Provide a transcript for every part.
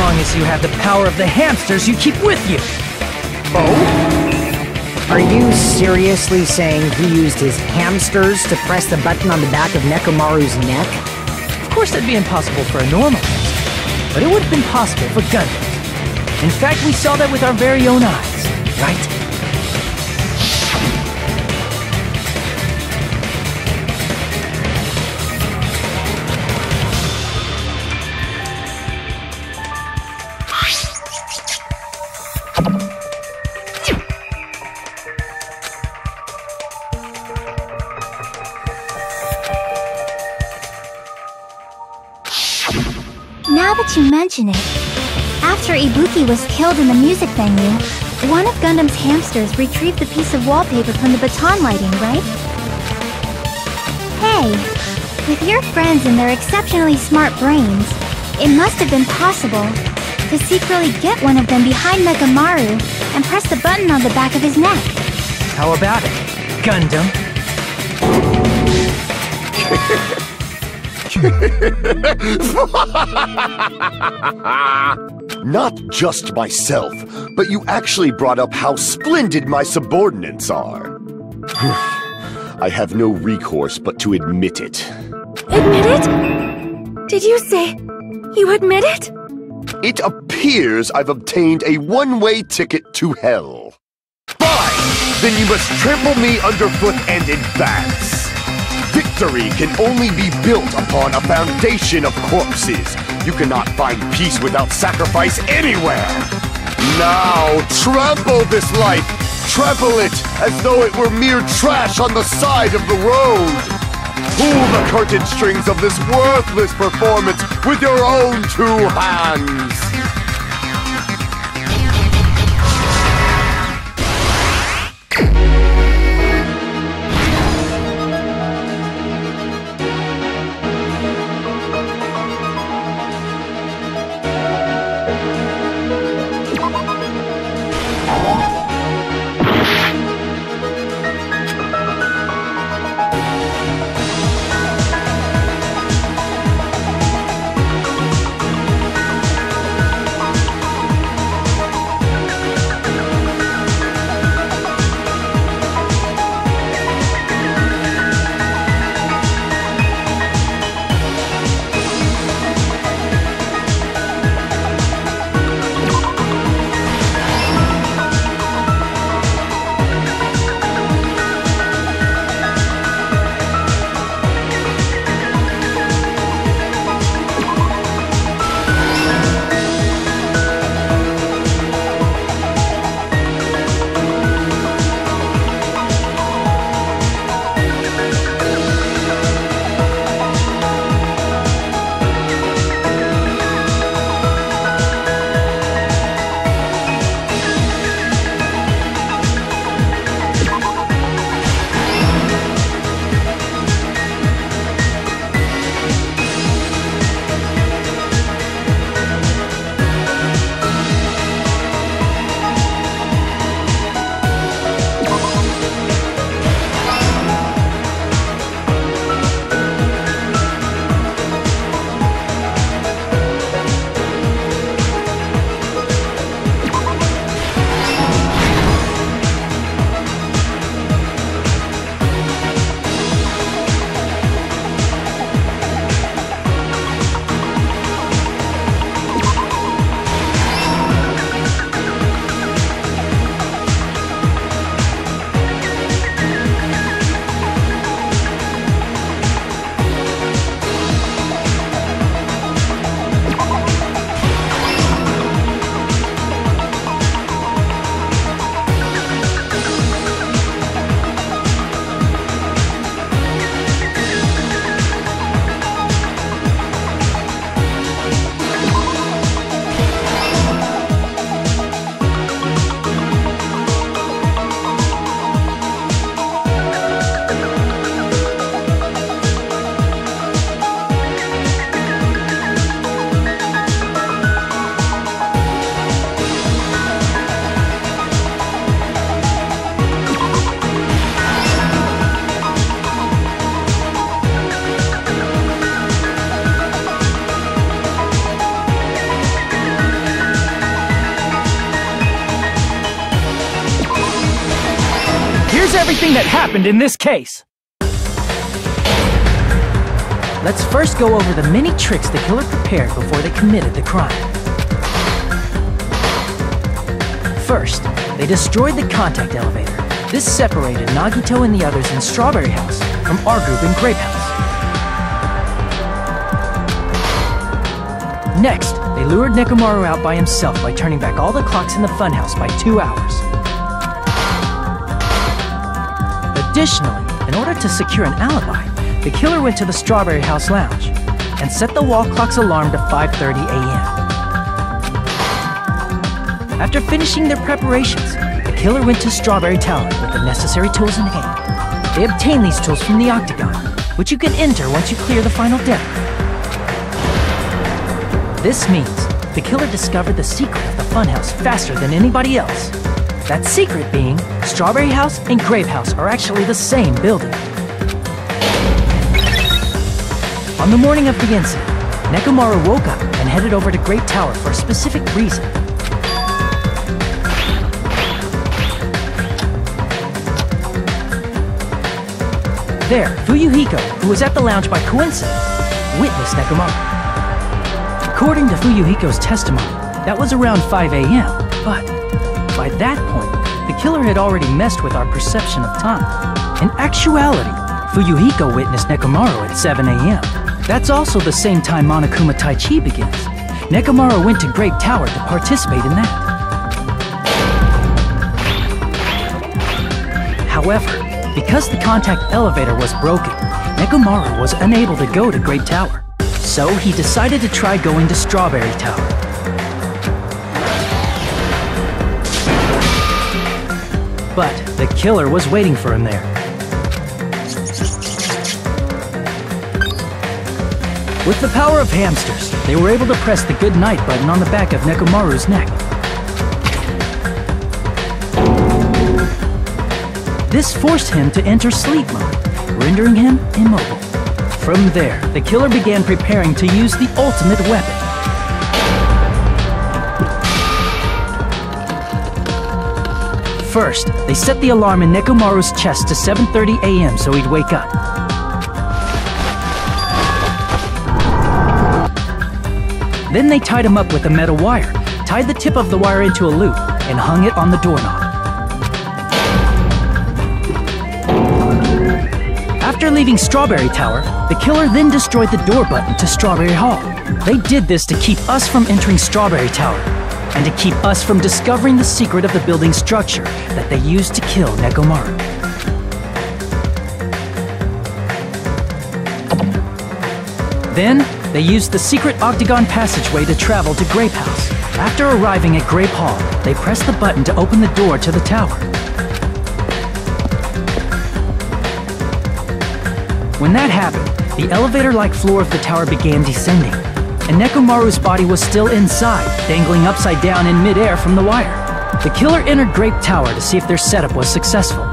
long as you have the power of the hamsters you keep with you. Oh? Are you seriously saying he used his hamsters to press the button on the back of Nekomaru's neck? Of course that'd be impossible for a normal hamster, but it would have been possible for Gundams. In fact, we saw that with our very own eyes, right? Now that you mention it, after Ibuki was killed in the music venue, one of Gundam's hamsters retrieved the piece of wallpaper from the baton lighting, right? Hey, with your friends and their exceptionally smart brains, it must have been possible to secretly get one of them behind Nekomaru and press the button on the back of his neck. How about it, Gundam? Not just myself, but you actually brought up how splendid my subordinates are. I have no recourse but to admit it. Admit it? Did you say you admit it? It appears I've obtained a one-way ticket to hell. Fine! Then you must trample me underfoot and advance. Victory can only be built upon a foundation of corpses. You cannot find peace without sacrifice anywhere. Now, trample this life. Trample it as though it were mere trash on the side of the road. Pull the curtain strings of this worthless performance with your own two hands. everything that happened in this case. Let's first go over the many tricks the killer prepared before they committed the crime. First, they destroyed the contact elevator. This separated Nagito and the others in Strawberry House from our group in Grape House. Next, they lured Nekomaru out by himself by turning back all the clocks in the funhouse by 2 hours. Additionally, in order to secure an alibi, the killer went to the Strawberry House lounge and set the wall clock's alarm to 5:30 a.m. After finishing their preparations, the killer went to Strawberry Tower with the necessary tools in hand. They obtained these tools from the octagon, which you can enter once you clear the final deck. This means the killer discovered the secret of the funhouse faster than anybody else. That secret being, Strawberry House and Grape House are actually the same building. On the morning of the incident, Nekomaru woke up and headed over to Great Tower for a specific reason. There, Fuyuhiko, who was at the lounge by coincidence, witnessed Nekomaru. According to Fuyuhiko's testimony, that was around 5 a.m., but by that point, the killer had already messed with our perception of time. In actuality, Fuyuhiko witnessed Nekomaru at 7 a.m. That's also the same time Monokuma Tai-Chi begins. Nekomaru went to Grape Tower to participate in that. However, because the contact elevator was broken, Nekomaru was unable to go to Grape Tower. So he decided to try going to Strawberry Tower. But the killer was waiting for him there. With the power of hamsters, they were able to press the good night button on the back of Nekomaru's neck. This forced him to enter sleep mode, rendering him immobile. From there, the killer began preparing to use the ultimate weapon. First, they set the alarm in Nekomaru's chest to 7:30 a.m. so he'd wake up. Then they tied him up with a metal wire, tied the tip of the wire into a loop, and hung it on the doorknob. After leaving Strawberry Tower, the killer then destroyed the door button to Strawberry Hall. They did this to keep us from entering Strawberry Tower, and to keep us from discovering the secret of the building's structure that they used to kill Nekomaru. Then, they used the secret octagon passageway to travel to Grape House. After arriving at Grape Hall, they pressed the button to open the door to the tower. When that happened, the elevator-like floor of the tower began descending, and Nekomaru's body was still inside, dangling upside down in midair from the wire. The killer entered Grape Tower to see if their setup was successful,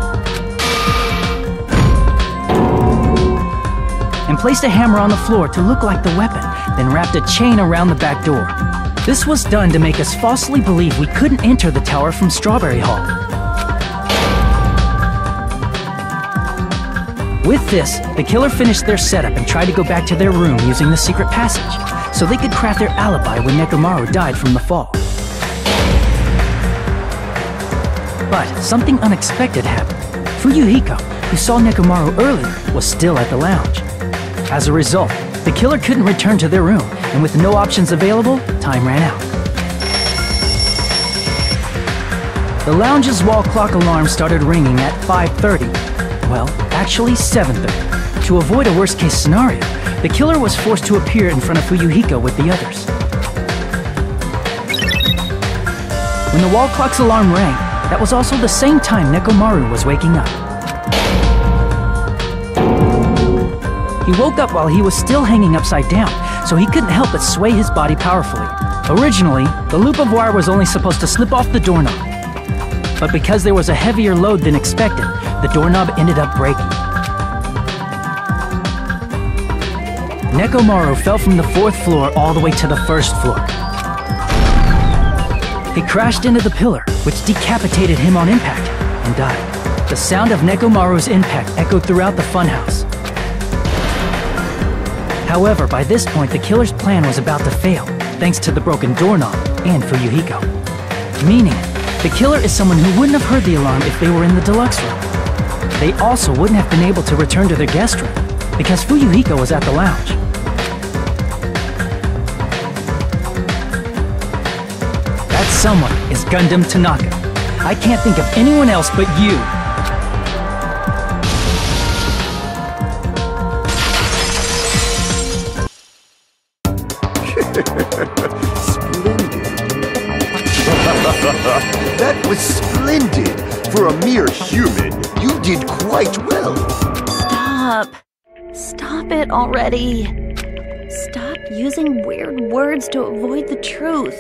and placed a hammer on the floor to look like the weapon, then wrapped a chain around the back door. This was done to make us falsely believe we couldn't enter the tower from Strawberry Hall. With this, the killer finished their setup and tried to go back to their room using the secret passage, so they could craft their alibi when Nekomaru died from the fall. But something unexpected happened. Fuyuhiko, who saw Nekomaru earlier, was still at the lounge. As a result, the killer couldn't return to their room, and with no options available, time ran out. The lounge's wall clock alarm started ringing at 5:30. Well, actually 7:30. To avoid a worst-case scenario, the killer was forced to appear in front of Fuyuhiko with the others. When the wall clock's alarm rang, that was also the same time Nekomaru was waking up. He woke up while he was still hanging upside down, so he couldn't help but sway his body powerfully. Originally, the loop of wire was only supposed to slip off the doorknob, but because there was a heavier load than expected, the doorknob ended up breaking. Nekomaru fell from the 4th floor all the way to the 1st floor. He crashed into the pillar, which decapitated him on impact, and died. The sound of Nekomaru's impact echoed throughout the funhouse. However, by this point, the killer's plan was about to fail, thanks to the broken doorknob and Fuyuhiko. Meaning, the killer is someone who wouldn't have heard the alarm if they were in the deluxe room. They also wouldn't have been able to return to their guest room, because Fuyuhiko was at the lounge. That someone is Gundam Tanaka. I can't think of anyone else but you. Splendid. That was splendid. For a mere human, you did quite well. Stop. Stop it already. Stop using weird words to avoid the truth.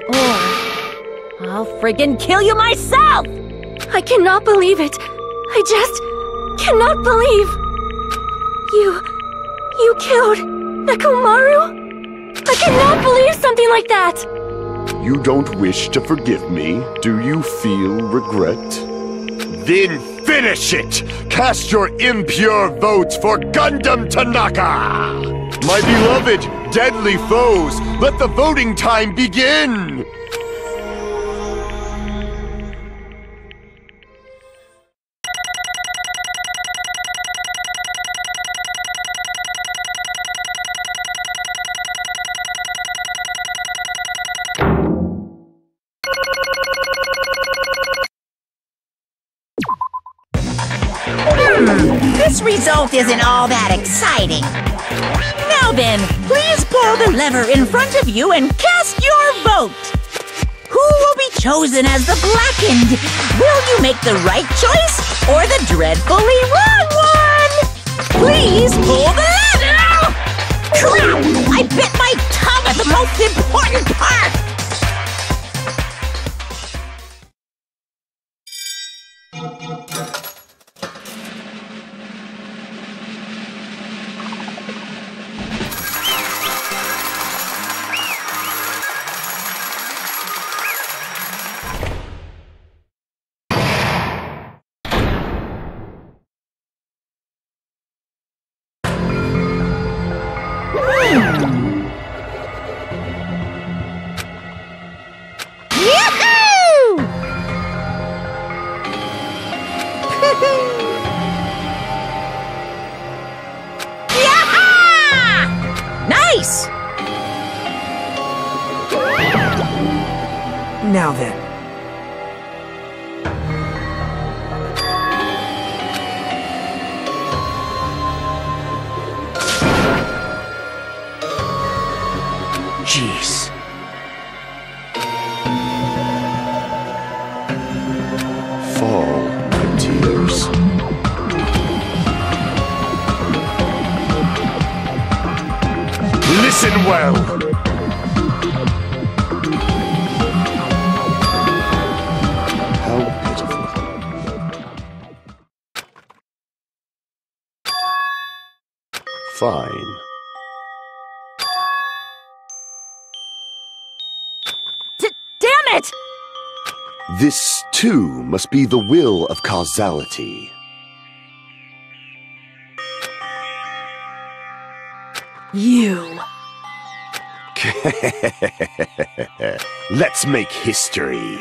Or I'll friggin' kill you myself! I cannot believe it. I just cannot believe. You killed Nekomaru? I cannot believe something like that! You don't wish to forgive me? Do you feel regret? Then finish it! Cast your impure votes for Gundam Tanaka! My beloved, deadly foes, let the voting time begin! This result isn't all that exciting. Now then, please pull the lever in front of you and cast your vote. Who will be chosen as the blackened? Will you make the right choice or the dreadfully wrong one? Please pull the lever! Crap! I bit my tongue at the most important part! Nice! Now then. Jeez. Fall, my tears. Listen well! How pitiful. Fine. Damn it! This, too, must be the will of causality. You. Let's make history.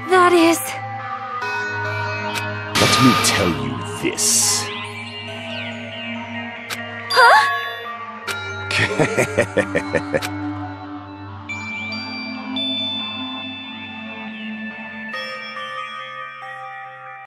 That is... Let me tell you this. Huh?